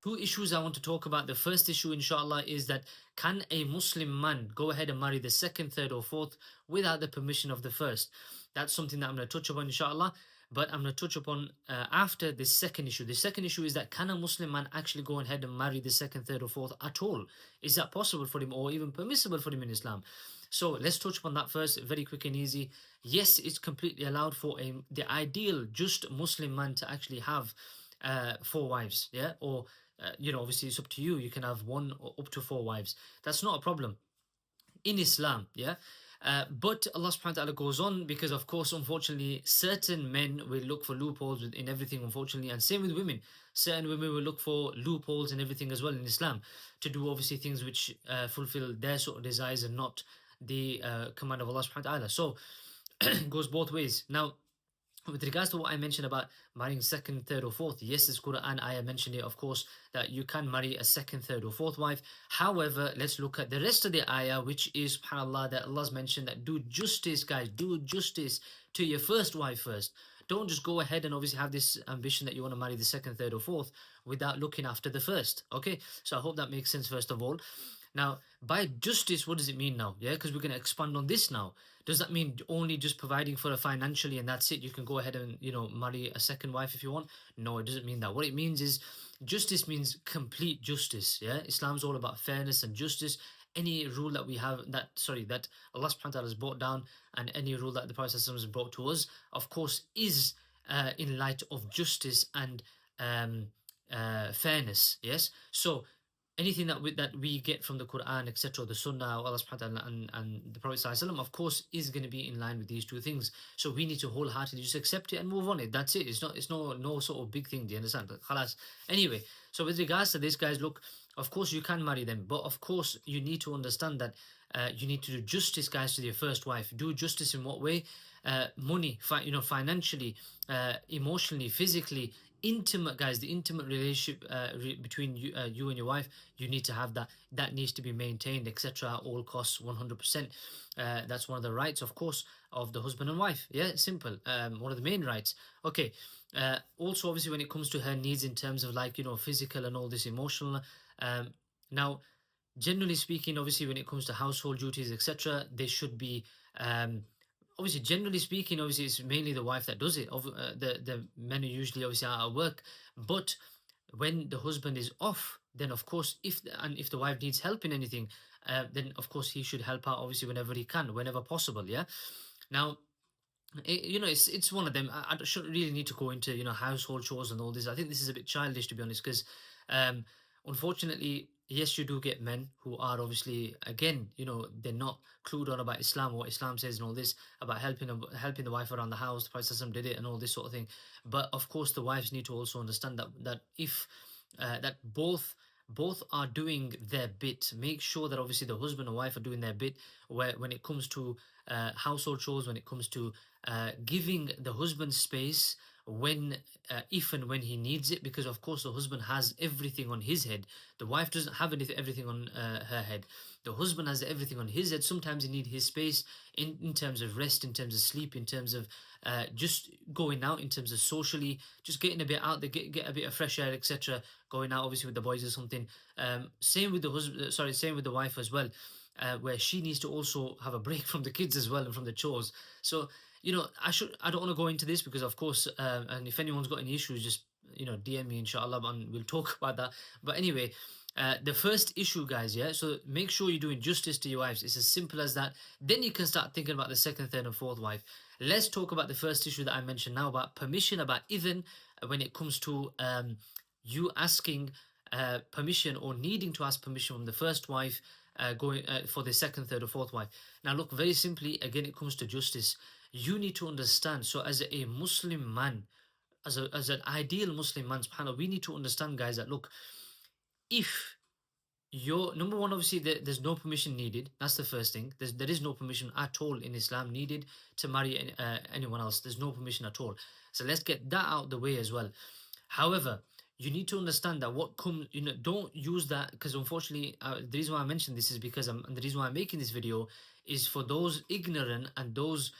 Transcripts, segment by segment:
two issues I want to talk about. The first issue, inshallah, is that can a Muslim man go ahead and marry the second, third, or fourth without the permission of the first? That's something that I'm going to touch upon, inshallah. But I'm going to touch upon after the second issue. The second issue is that can a Muslim man actually go ahead and marry the second, third, or fourth at all? Is that possible for him, or even permissible for him in Islam? So let's touch upon that first, very quick and easy. Yes, it's completely allowed for the ideal just Muslim man to actually have 4 wives, yeah, or obviously it's up to you. You can have 1 or up to 4 wives. That's not a problem in Islam, yeah. But Allah subhanahu wa ta'ala goes on, because of course, unfortunately, certain men will look for loopholes in everything, unfortunately, and same with women. Certain women will look for loopholes in everything as well in Islam, to do obviously things which fulfill their sort of desires and not the command of Allah subhanahu wa ta'ala. So it goes both ways. Now, with regards to what I mentioned about marrying second, third, or fourth, yes, this Quran ayah mentioned it, of course, that you can marry a second, third, or fourth wife. However, let's look at the rest of the ayah, which is, subhanAllah, that Allah's mentioned that do justice, guys, do justice to your first wife first. Don't just go ahead and obviously have this ambition that you want to marry the second, third, or fourth without looking after the first. Okay, so I hope that makes sense, first of all. Now, by justice, what does it mean now? Yeah, because we're going to expand on this now. Does that mean only just providing for her financially and that's it? You can go ahead and, marry a second wife if you want? No, it doesn't mean that. What it means is, justice means complete justice. Yeah, Islam's all about fairness and justice. Any rule that we have, that Allah subhanahu wa ta'ala has brought down, and any rule that the Prophet has brought to us, of course, is in light of justice and fairness. Yes, so anything that we get from the Quran, etc., the Sunnah, Allah subhanahu wa ta'ala, and the Prophet sallallahu alaihi wasallam, of course, is going to be in line with these two things. So we need to wholeheartedly just accept it and move on it. That's it. It's no sort of big thing. Do you understand? Khalas. Anyway, so with regards to this, guys, look, of course you can marry them, but of course you need to understand that you need to do justice, guys, to your first wife. Do justice in what way? Money, financially, emotionally, physically. Intimate, guys, the intimate relationship between you and your wife, you need to have that needs to be maintained, etc., at all costs, 100%. That's one of the rights, of course, of the husband and wife. Yeah, simple. One of the main rights. Okay. Also, obviously, when it comes to her needs in terms of physical and all this emotional, now, generally speaking, obviously, when it comes to household duties, etc., they should be obviously, generally speaking, obviously, it's mainly the wife that does it. The men are usually obviously out at work. But when the husband is off, then of course, if the wife needs help in anything, then of course he should help out obviously whenever he can, whenever possible. Yeah. Now, it's one of them. I shouldn't really need to go into household chores and all this. I think this is a bit childish, to be honest, because unfortunately, yes, you do get men who are obviously, again, they're not clued on about Islam, what Islam says and all this, about helping the wife around the house. The Prophet did it and all this sort of thing. But of course, the wives need to also understand that if that both are doing their bit, make sure that obviously the husband and wife are doing their bit when it comes to household chores, when it comes to giving the husband space if and when he needs it, because of course the husband has everything on his head. The wife doesn't have everything on her head. The husband has everything on his head. Sometimes he needs his space in terms of rest, in terms of sleep, in terms of just going out, in terms of socially, just getting a bit out there, get a bit of fresh air, etc. Going out obviously with the boys or something. Same with the wife as well, where she needs to also have a break from the kids as well and from the chores. So I don't want to go into this because, of course, and if anyone's got any issues, just DM me, inshallah, and we'll talk about that. But anyway, the first issue, guys, yeah, so make sure you're doing justice to your wives. It's as simple as that. Then you can start thinking about the second, third, and fourth wife. Let's talk about the first issue that I mentioned now, about permission, about idhn, when it comes to you asking permission or needing to ask permission from the first wife going for the second, third, or fourth wife. Now, look, very simply, again, it comes to justice. You need to understand. So, as a Muslim man, as an ideal Muslim man, subhanAllah, we need to understand, guys, that look, if you're number one, obviously, there's no permission needed. That's the first thing. There is no permission at all in Islam needed to marry anyone else. There's no permission at all. So let's get that out the way as well. However, you need to understand that what comes, don't use that, because unfortunately, the reason why I mentioned this is because and the reason why I'm making this video is for those ignorant and those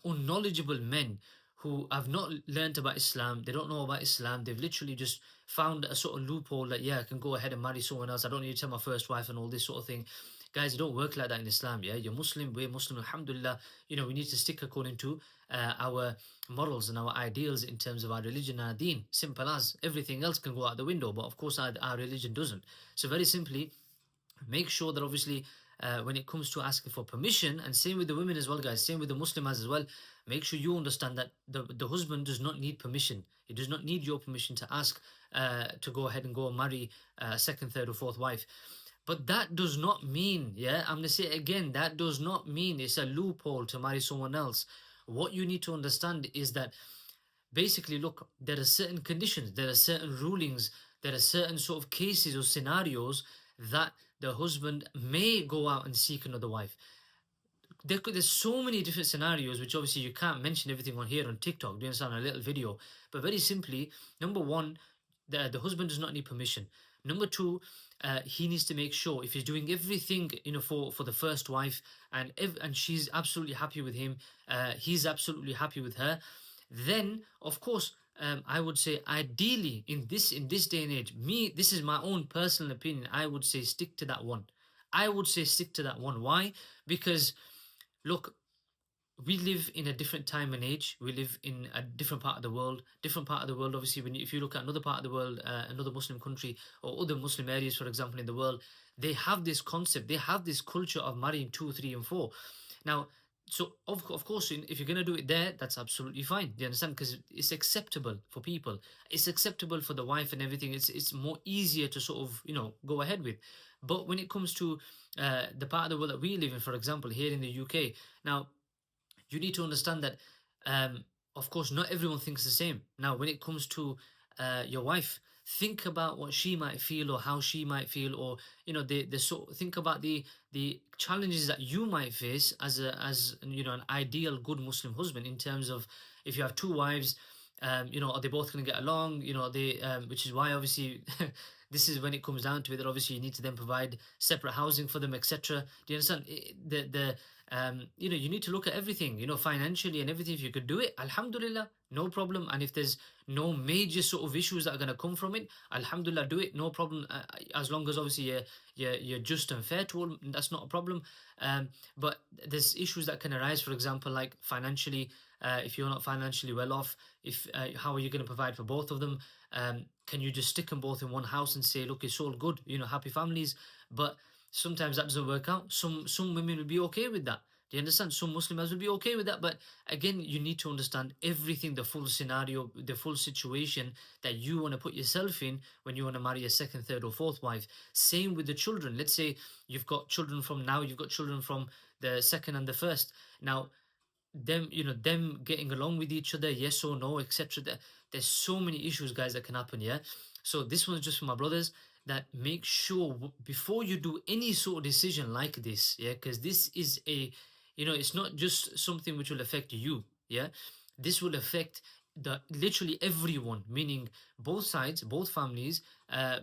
unknowledgeable men who have not learnt about Islam, they don't know about Islam, they've literally just found a sort of loophole that, yeah, I can go ahead and marry someone else, I don't need to tell my first wife and all this sort of thing. Guys, it don't work like that in Islam. Yeah, you're Muslim, we're Muslim, alhamdulillah. We need to stick according to our morals and our ideals in terms of our religion and our deen. Simple as. Everything else can go out the window, but of course our religion doesn't. So very simply, make sure that obviously when it comes to asking for permission, and same with the women as well, guys, same with the Muslims as well, make sure you understand that the husband does not need permission. He does not need your permission to ask to go ahead and go and marry a second, third, or fourth wife. But that does not mean, yeah, I'm going to say it again, that does not mean it's a loophole to marry someone else. What you need to understand is that basically, look, there are certain conditions, there are certain rulings, there are certain sort of cases or scenarios that the husband may go out and seek another wife. There's so many different scenarios, which obviously you can't mention everything on here on TikTok, do you understand, a little video. But very simply, number one, the husband does not need permission. Number two, he needs to make sure if he's doing everything, for the first wife, and she's absolutely happy with him, he's absolutely happy with her, then of course, I would say ideally in this day and age, this is my own personal opinion, I would say stick to that one. Why? Because look, we live in a different time and age. We live in a different part of the world. Obviously, if you look at another part of the world, another Muslim country or other Muslim areas, for example, in the world, they have this concept, they have this culture of marrying 2, 3, and 4. Now, so of course, if you're going to do it there, that's absolutely fine. Do you understand? Because it's acceptable for people. It's acceptable for the wife and everything. It's more easier to sort of, go ahead with. But when it comes to the part of the world that we live in, for example, here in the UK, now, you need to understand that, of course, not everyone thinks the same. Now, when it comes to your wife, think about what she might feel or how she might feel, or think about the challenges that you might face as an ideal good Muslim husband, in terms of if you have two wives, are they both going to get along? Which is why obviously this is when it comes down to it, that obviously you need to then provide separate housing for them, etc. Do you understand? You need to look at everything, financially and everything. If you could do it, alhamdulillah, no problem. And if there's no major sort of issues that are going to come from it, alhamdulillah, do it, no problem. As long as obviously you're just and fair to all, that's not a problem. But there's issues that can arise, for example, like financially. If you're not financially well off, how are you going to provide for both of them? Can you just stick them both in one house and say, look, it's all good, happy families? But sometimes that doesn't work out. Some women will be okay with that. Do you understand? Some Muslims will be okay with that. But again, you need to understand everything, the full scenario, the full situation that you want to put yourself in when you want to marry a second, third, or fourth wife. Same with the children. Let's say you've got children from the second and the first. Now, them getting along with each other, yes or no, etc. There's so many issues, guys, that can happen. Yeah. So this one's just for my brothers, that make sure before you do any sort of decision like this, yeah, because this is it's not just something which will affect you. Yeah, this will affect literally everyone, meaning both sides, both families,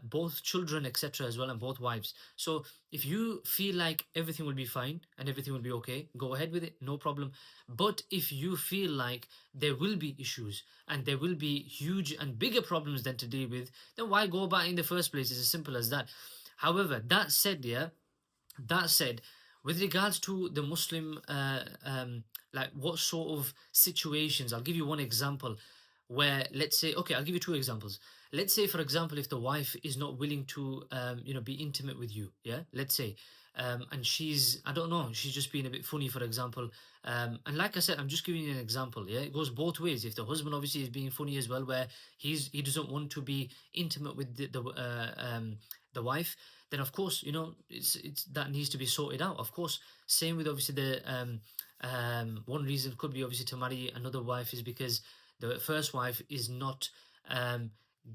both children, etc. as well, and both wives. So if you feel like everything will be fine and everything will be okay, go ahead with it, no problem. But if you feel like there will be issues and there will be huge and bigger problems than to deal with, then why go about it in the first place? It's as simple as that. However, that said, with regards to the Muslim, like what sort of situations, I'll give you one example where, let's say, okay, I'll give you two examples. Let's say, for example, if the wife is not willing to, be intimate with you, yeah, let's say, and she's, I don't know, she's just being a bit funny, for example. And like I said, I'm just giving you an example, yeah, it goes both ways. If the husband obviously is being funny as well, where he doesn't want to be intimate with the wife, then of course, it's that needs to be sorted out. Of course, same with obviously the one reason could be obviously to marry another wife is because the first wife is not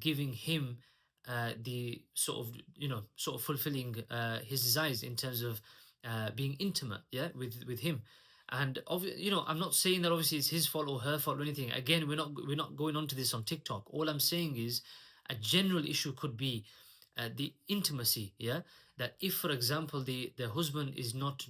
giving him the sort of fulfilling his desires in terms of being intimate, yeah, with him. And I'm not saying that obviously it's his fault or her fault or anything. Again, we're not going on to this on TikTok. All I'm saying is a general issue could be the intimacy, yeah, that if, for example, the husband is not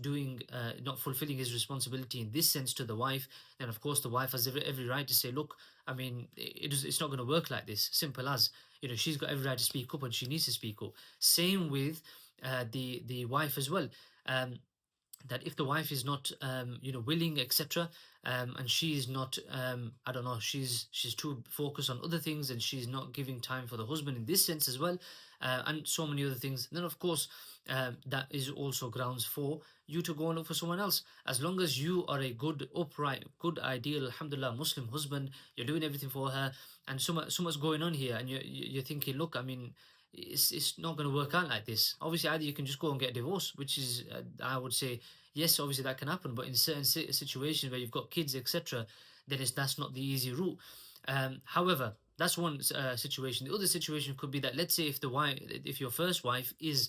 fulfilling his responsibility in this sense to the wife, then of course the wife has every right to say, look, I mean, it's not going to work like this. Simple as, she's got every right to speak up, and she needs to speak up. Same with the wife as well. That if the wife is not willing, etc., and she's not, I don't know, she's too focused on other things, and she's not giving time for the husband in this sense as well, and so many other things, then of course that is also grounds for you to go and look for someone else. As long as you are a good, upright, good, ideal, alhamdulillah, Muslim husband, you're doing everything for her, and so much going on here, and you're thinking, look, I mean, it's not going to work out like this. Obviously, either you can just go and get a divorce, which is, I would say, yes, obviously that can happen, but in certain situations where you've got kids, etc., then that's not the easy route. However, that's one situation. The other situation could be that, let's say, if your first wife is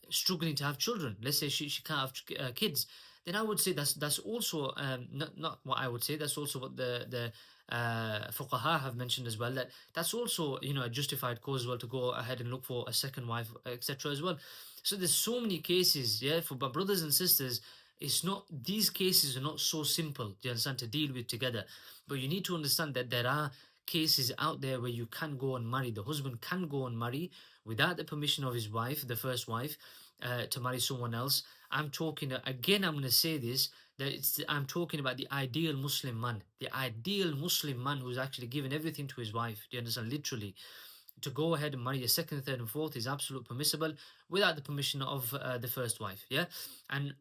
struggling to have children, let's say she can't have kids, then I would say that's also not what I would say. That's also what the fuqaha have mentioned as well. That's also a justified cause as well to go ahead and look for a second wife, etc. as well. So there's so many cases, yeah, for my brothers and sisters. These cases are not so simple, do you understand, to deal with together. But you need to understand that there are cases out there where you can go and marry. The husband can go and marry without the permission of his wife, the first wife, to marry someone else. I'm talking, again, I'm going to say this, I'm talking about the ideal Muslim man. The ideal Muslim man who's actually given everything to his wife. Do you understand? Literally. To go ahead and marry a second, third, and fourth is absolute permissible without the permission of the first wife. Yeah, and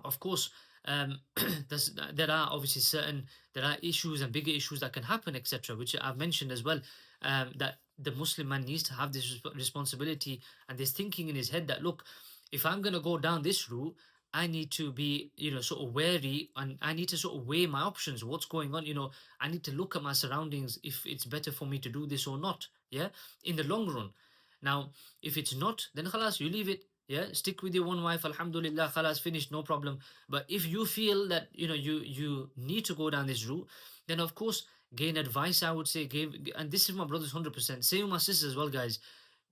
of course, there are obviously there are issues and bigger issues that can happen, etc., which I've mentioned as well. That the Muslim man needs to have this responsibility and this thinking in his head that, look, if I'm going to go down this route, I need to be, sort of wary, and I need to sort of weigh my options. What's going on? I need to look at my surroundings if it's better for me to do this or not. Yeah, in the long run. Now, if it's not, then khalas, you leave it. Yeah, stick with your one wife. Alhamdulillah, khalas, finished, no problem. But if you feel that you need to go down this route, then of course gain advice. I would say, and this is my brothers 100%. Same with my sisters as well, guys.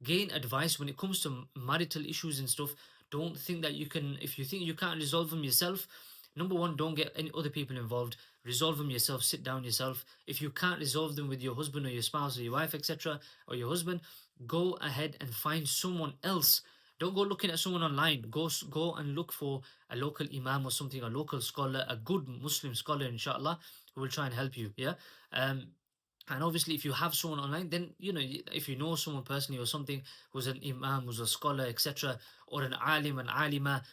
Gain advice when it comes to marital issues and stuff. Don't think that you can, if you think you can't resolve them yourself, number one, don't get any other people involved. Resolve them yourself, sit down yourself. If you can't resolve them with your husband or your spouse or your wife, etc., or your husband, go ahead and find someone else. Don't go looking at someone online. Go and look for a local Imam or something, a local scholar, a good Muslim scholar, inshallah, who will try and help you. Yeah. And obviously, if you have someone online, then, if you know someone personally or something who's an Imam, who's a scholar, etc., or an alim, an alima,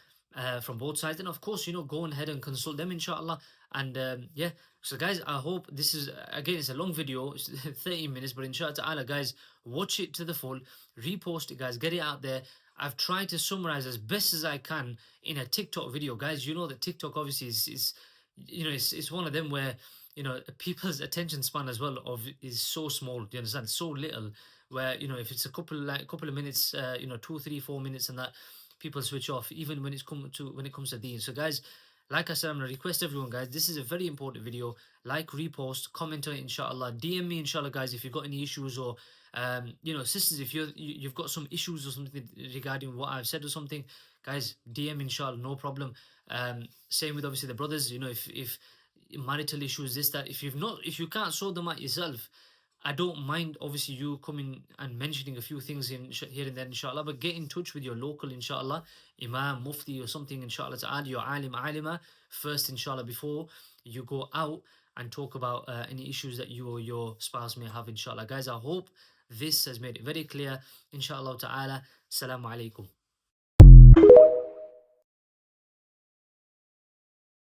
from both sides, then of course, go ahead and consult them, inshallah. And yeah, so guys, I hope this is, again, it's a long video, it's 30 minutes, but inshallah ta'ala, guys, watch it to the full, repost it, guys, get it out there. I've tried to summarize as best as I can in a TikTok video, guys. You know that TikTok obviously is it's one of them where people's attention span as well is so small. Do you understand? So little, where if it's a couple of minutes, 2, 3, 4 minutes, and that, people switch off, even when it comes to Deen. So guys, like I said, I'm gonna request everyone, guys, this is a very important video. Like, repost, comment on it, inshallah. DM me, inshallah, guys, if you've got any issues, or sisters, if you've got some issues or something regarding what I've said or something, guys, DM, inshallah, no problem. Same with obviously the brothers. If marital issues, this, that, if you can't sort them out yourself, I don't mind obviously you coming and mentioning a few things here and there, inshallah, but get in touch with your local, inshallah, Imam, Mufti or something, inshallah, to add your alim, alima first, inshallah, before you go out and talk about any issues that you or your spouse may have, inshallah. Guys, I hope this has made it very clear, inshallah ta'ala. Assalamu alaikum.